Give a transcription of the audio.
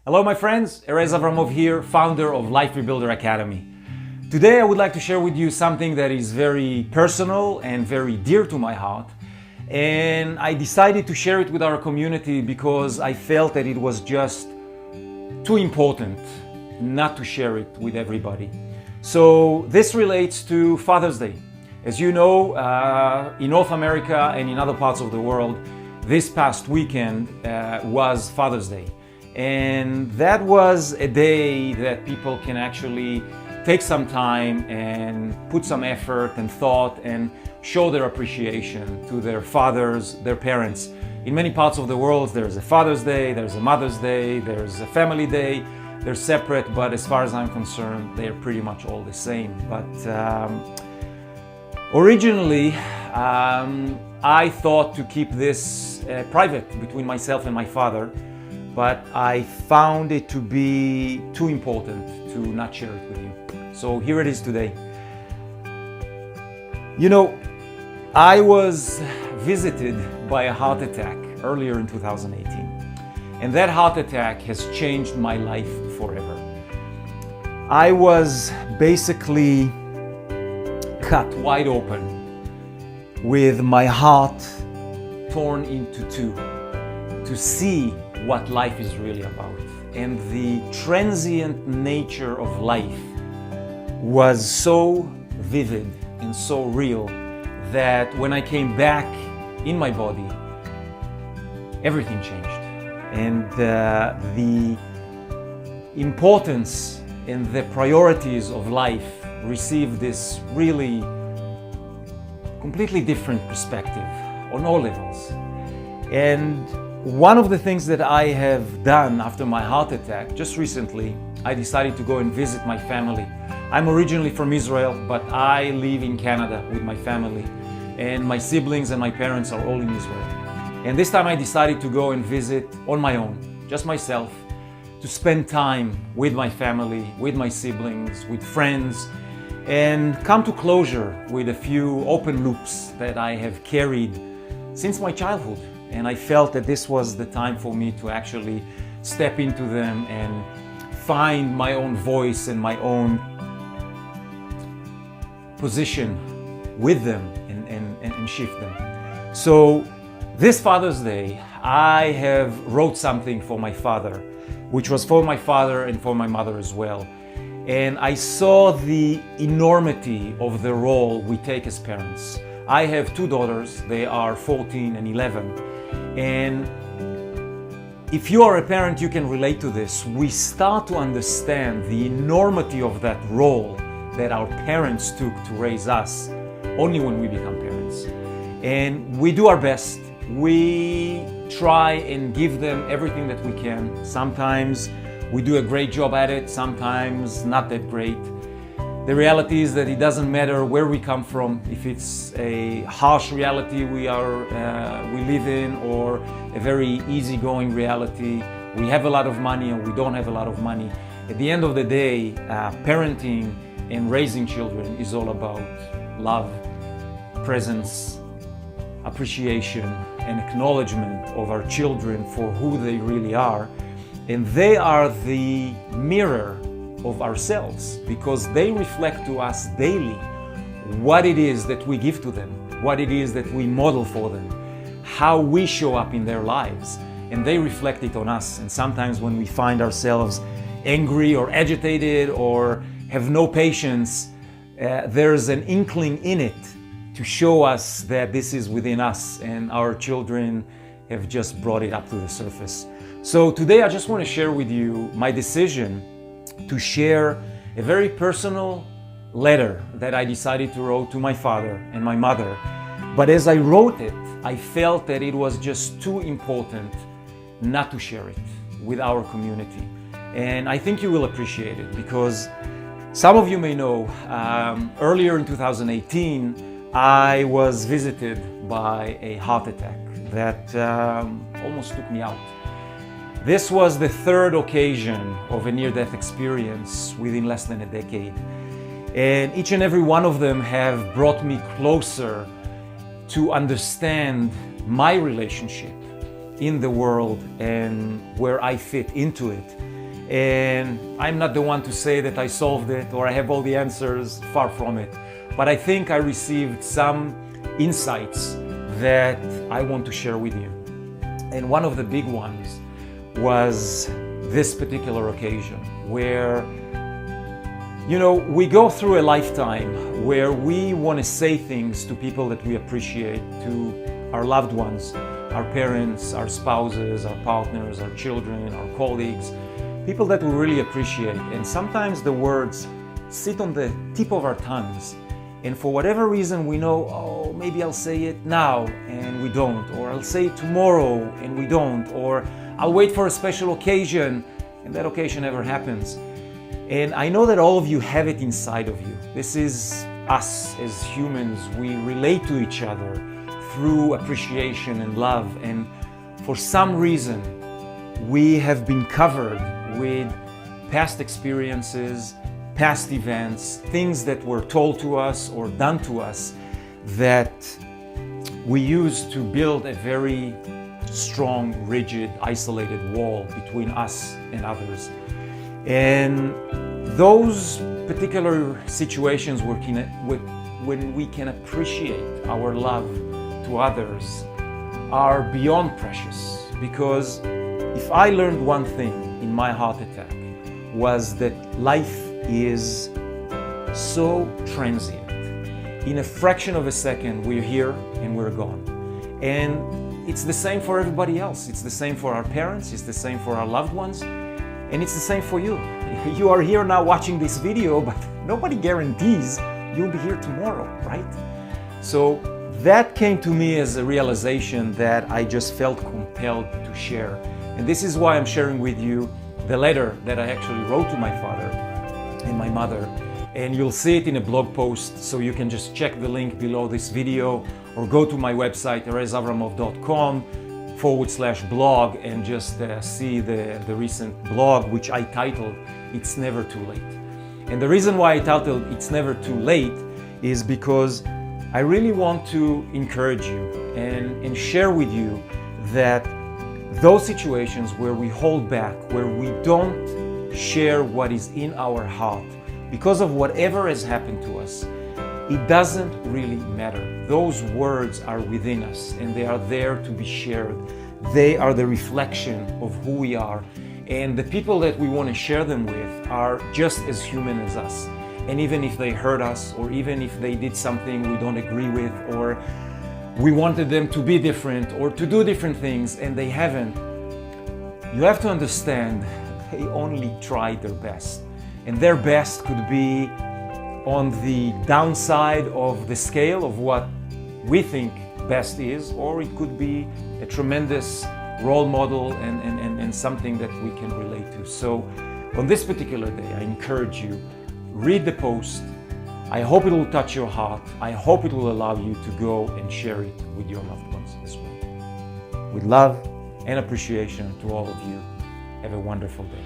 Hello my friends, Erez Avramov here, founder of Life Rebuilder Academy. Today I would like to share with you something that is very personal and very dear to my heart. And I decided to share it with our community because I felt that it was just too important not to share it with everybody. So this relates to Father's Day. As you know, in North America and in other parts of the world, this past weekend was Father's Day. And that was a day that people can actually take some time and put some effort and thought and show their appreciation to their fathers, their parents. In many parts of the world, there's a Father's Day, there's a Mother's Day, there's a Family Day. They're separate, but as far as I'm concerned, they're pretty much all the same. But originally, I thought to keep this private between myself and my father, but I found it to be too important to not share it with you. So here it is today. You know, I was visited by a heart attack earlier in 2018. And that heart attack has changed my life forever. I was basically cut wide open with my heart torn into two to see what life is really about. And the transient nature of life was so vivid and so real that when I came back in my body, everything changed. And the importance and the priorities of life received this really completely different perspective on all levels. And one of the things that I have done after my heart attack, just recently, I decided to go and visit my family. I'm originally from Israel, but I live in Canada with my family. And my siblings and my parents are all in Israel. And this time I decided to go and visit on my own, just myself, to spend time with my family, with my siblings, with friends, and come to closure with a few open loops that I have carried since my childhood. And I felt that this was the time for me to actually step into them and find my own voice and my own position with them and shift them. So this Father's Day, I have wrote something for my father, which was for my father and for my mother as well. And I saw the enormity of the role we take as parents. I have two daughters, they are 14 and 11. And if you are a parent, you can relate to this. We start to understand the enormity of that role that our parents took to raise us only when we become parents. And we do our best. We try and give them everything that we can. Sometimes we do a great job at it, sometimes not that great. The reality is that it doesn't matter where we come from, if it's a harsh reality we live in, or a very easygoing reality. We have a lot of money or we don't have a lot of money. At the end of the day, parenting and raising children is all about love, presence, appreciation, and acknowledgement of our children for who they really are. And they are the mirror of ourselves because they reflect to us daily what it is that we give to them, what it is that we model for them, how we show up in their lives, and they reflect it on us. And sometimes when we find ourselves angry or agitated or have no patience, there's an inkling in it to show us that this is within us, and our children have just brought it up to the surface. So today I just want to share with you my decision to share a very personal letter that I decided to write to my father and my mother. But as I wrote it, I felt that it was just too important not to share it with our community. And I think you will appreciate it because some of you may know, earlier in 2018, I was visited by a heart attack that almost took me out. This was the third occasion of a near-death experience within less than a decade. And each and every one of them have brought me closer to understand my relationship in the world and where I fit into it. And I'm not the one to say that I solved it or I have all the answers, far from it. But I think I received some insights that I want to share with you. And one of the big ones was this particular occasion where, we go through a lifetime where we want to say things to people that we appreciate, to our loved ones, our parents, our spouses, our partners, our children, our colleagues, people that we really appreciate. And sometimes the words sit on the tip of our tongues. And for whatever reason, we know, maybe I'll say it now and we don't, or I'll say it tomorrow and we don't, or I'll wait for a special occasion and that occasion never happens. And I know that all of you have it inside of you. This is us as humans. We relate to each other through appreciation and love. And for some reason, we have been covered with past experiences, past events, things that were told to us or done to us that we use to build a very strong, rigid, isolated wall between us and others. And those particular situations when we can appreciate our love to others are beyond precious. Because if I learned one thing in my heart attack, was that life is so transient. In a fraction of a second, we're here and we're gone. And it's the same for everybody else. It's the same for our parents, it's the same for our loved ones, and it's the same for you. You are here now watching this video, but nobody guarantees you'll be here tomorrow, right? So that came to me as a realization that I just felt compelled to share. And this is why I'm sharing with you the letter that I actually wrote to my father and my mother. And you'll see it in a blog post, so you can just check the link below this video or go to my website, erezavramov.com/blog, and just see the recent blog, which I titled, It's Never Too Late. And the reason why I titled It's Never Too Late is because I really want to encourage you and share with you that those situations where we hold back, where we don't share what is in our heart, because of whatever has happened to us, it doesn't really matter. Those words are within us and they are there to be shared. They are the reflection of who we are. And the people that we want to share them with are just as human as us. And even if they hurt us, or even if they did something we don't agree with, or we wanted them to be different or to do different things and they haven't, you have to understand they only tried their best. And their best could be on the downside of the scale of what we think best is, or it could be a tremendous role model and something that we can relate to. So on this particular day, I encourage you, read the post. I hope it will touch your heart. I hope it will allow you to go and share it with your loved ones as well. With love and appreciation to all of you, have a wonderful day.